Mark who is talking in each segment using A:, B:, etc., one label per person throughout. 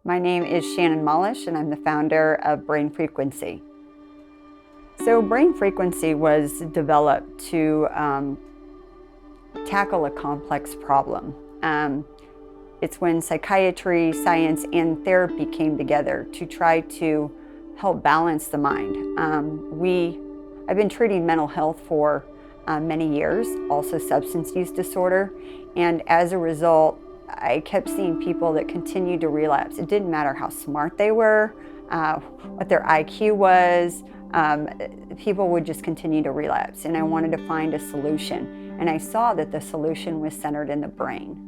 A: My name is Shannon Molish, and I'm the founder of Brain Frequency. So Brain Frequency was developed to tackle a complex problem. It's when psychiatry, science, and therapy came together to try to help balance the mind. I've been treating mental health for many years, also substance use disorder, and as a result, I kept seeing people that continued to relapse. It didn't matter how smart they were, what their IQ was, people would just continue to relapse, and I wanted to find a solution. And I saw that the solution was centered in the brain.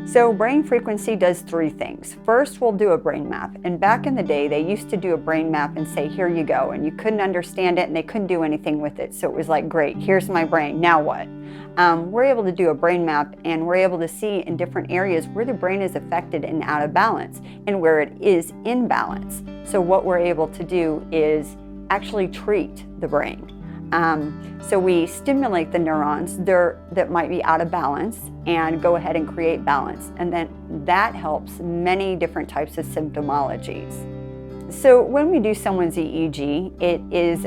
A: So Brain Frequency does three things. First, we'll do a brain map. And back in the day, they used to do a brain map and say, here you go. And you couldn't understand it and they couldn't do anything with it. So it was like, great, here's my brain, now what? We're able to do a brain map and we're able to see in different areas where the brain is affected and out of balance and where it is in balance. So what we're able to do is actually treat the brain. So we stimulate the neurons that might be out of balance and go ahead and create balance. And then that helps many different types of symptomologies. So when we do someone's EEG, it is,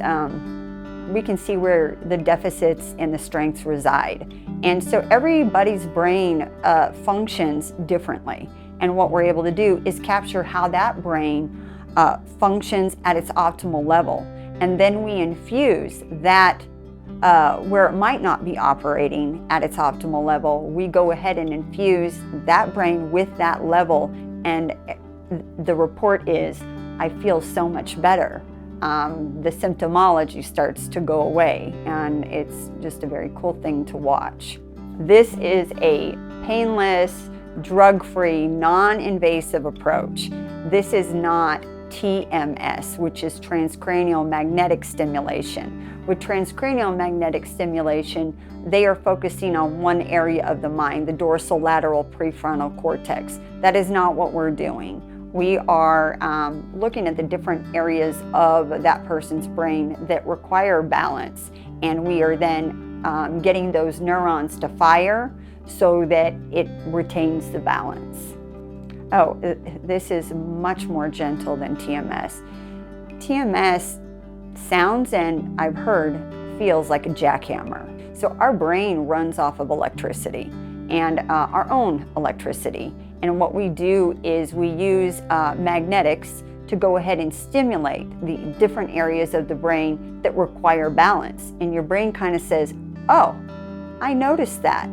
A: we can see where the deficits and the strengths reside. And so everybody's brain functions differently. And what we're able to do is capture how that brain functions at its optimal level. And then we infuse that where it might not be operating at its optimal level. We go ahead and infuse that brain with that level, and the report is, I feel so much better. The symptomology starts to go away, and it's just a very cool thing to watch. This is a painless, drug-free, non-invasive approach. This is not TMS, which is transcranial magnetic stimulation. With transcranial magnetic stimulation, they are focusing on one area of the mind, the dorsolateral prefrontal cortex. That is not what we're doing. We are looking at the different areas of that person's brain that require balance, and we are then getting those neurons to fire so that it retains the balance. Oh, this is much more gentle than TMS. TMS sounds, and I've heard, feels like a jackhammer. So our brain runs off of electricity and our own electricity. And what we do is we use magnetics to go ahead and stimulate the different areas of the brain that require balance. And your brain kind of says, oh, I noticed that.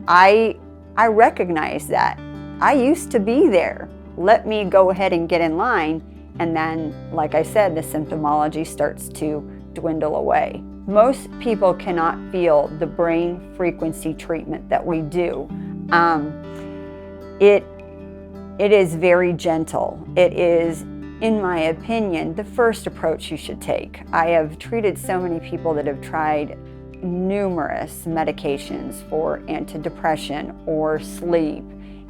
A: I recognize that. I used to be there. Let me go ahead and get in line. And then, like I said, the symptomology starts to dwindle away. Most people cannot feel the brain frequency treatment that we do. It is very gentle. It is, in my opinion, the first approach you should take. I have treated so many people that have tried numerous medications for antidepressant or sleep.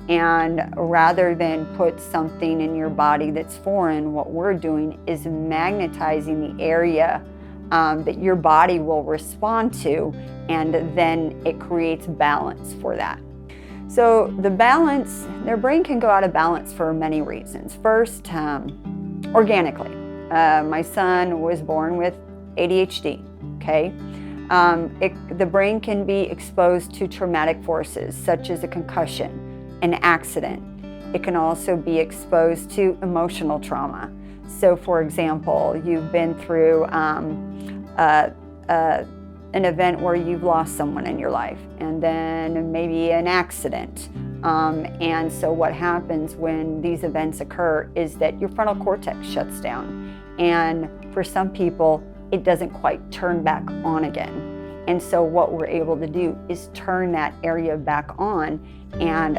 A: And rather than put something in your body that's foreign, what we're doing is magnetizing the area that your body will respond to, and then it creates balance for that. So the balance, their brain can go out of balance for many reasons. First, organically. My son was born with ADHD, okay? The brain can be exposed to traumatic forces, such as a concussion, an accident. It can also be exposed to emotional trauma. So for example, you've been through an event where you've lost someone in your life, and then maybe an accident. And so what happens when these events occur is that your frontal cortex shuts down. And for some people, it doesn't quite turn back on again. And so what we're able to do is turn that area back on, and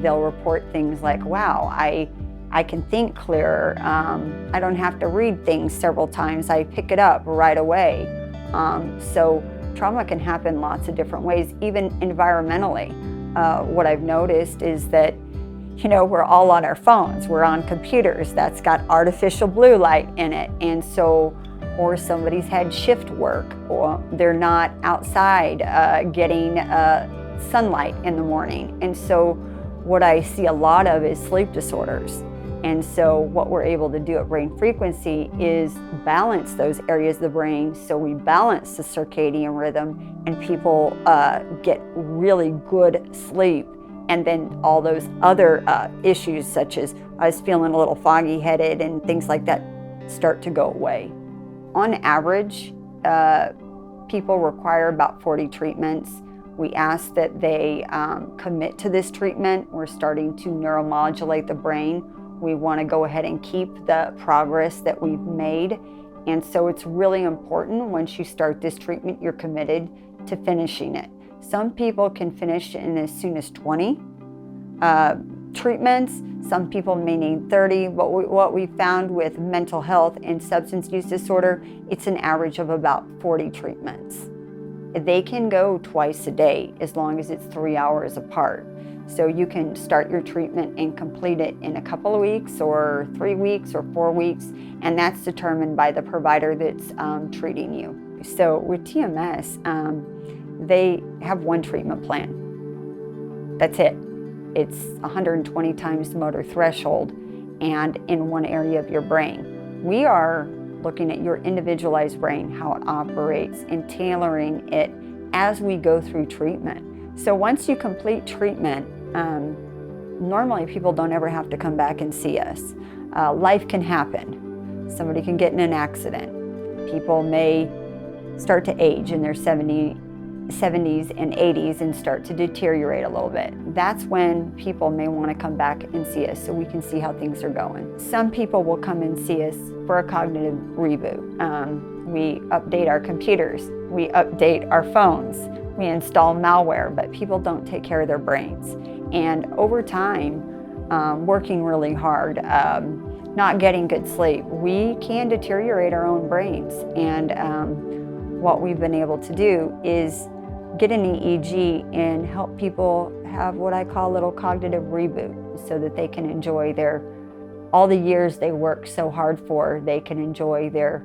A: they'll report things like, wow, I can think clearer. I don't have to read things several times. I pick it up right away. So trauma can happen lots of different ways, even environmentally. What I've noticed is that, we're all on our phones, we're on computers, that's got artificial blue light in it. And so, or somebody's had shift work, or they're not outside getting sunlight in the morning. And so what I see a lot of is sleep disorders. And so what we're able to do at Brain Frequency is balance those areas of the brain, so we balance the circadian rhythm and people get really good sleep. And then all those other issues, such as I was feeling a little foggy headed and things like that, start to go away. On average, people require about 40 treatments. We ask that they commit to this treatment. We're starting to neuromodulate the brain. We want to go ahead and keep the progress that we've made. And so it's really important once you start this treatment, you're committed to finishing it. Some people can finish in as soon as 20 treatments. Some people may need 30, but what we found with mental health and substance use disorder, it's an average of about 40 treatments. They can go twice a day as long as it's 3 hours apart. So you can start your treatment and complete it in a couple of weeks or 3 weeks or 4 weeks, and that's determined by the provider that's treating you. So with TMS, they have one treatment plan. That's it. It's 120 times the motor threshold and in one area of your brain. We are looking at your individualized brain, how it operates, and tailoring it as we go through treatment. So once you complete treatment, normally people don't ever have to come back and see us. Life can happen. Somebody can get in an accident. People may start to age in their 70s and 80s and start to deteriorate a little bit. That's when people may want to come back and see us so we can see how things are going. Some people will come and see us for a cognitive reboot. We update our computers, we update our phones, we install malware, but people don't take care of their brains. And over time, working really hard, not getting good sleep, we can deteriorate our own brains. And what we've been able to do is get an EEG and help people have what I call a little cognitive reboot so that they can enjoy all the years they worked so hard for, they can enjoy their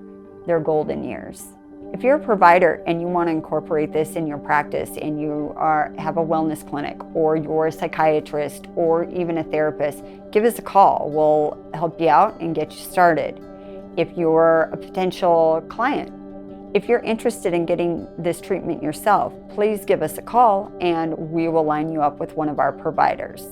A: golden years. If you're a provider and you want to incorporate this in your practice and you have a wellness clinic or you're a psychiatrist or even a therapist, give us a call. We'll help you out and get you started. If you're a potential client, if you're interested in getting this treatment yourself, please give us a call and we will line you up with one of our providers.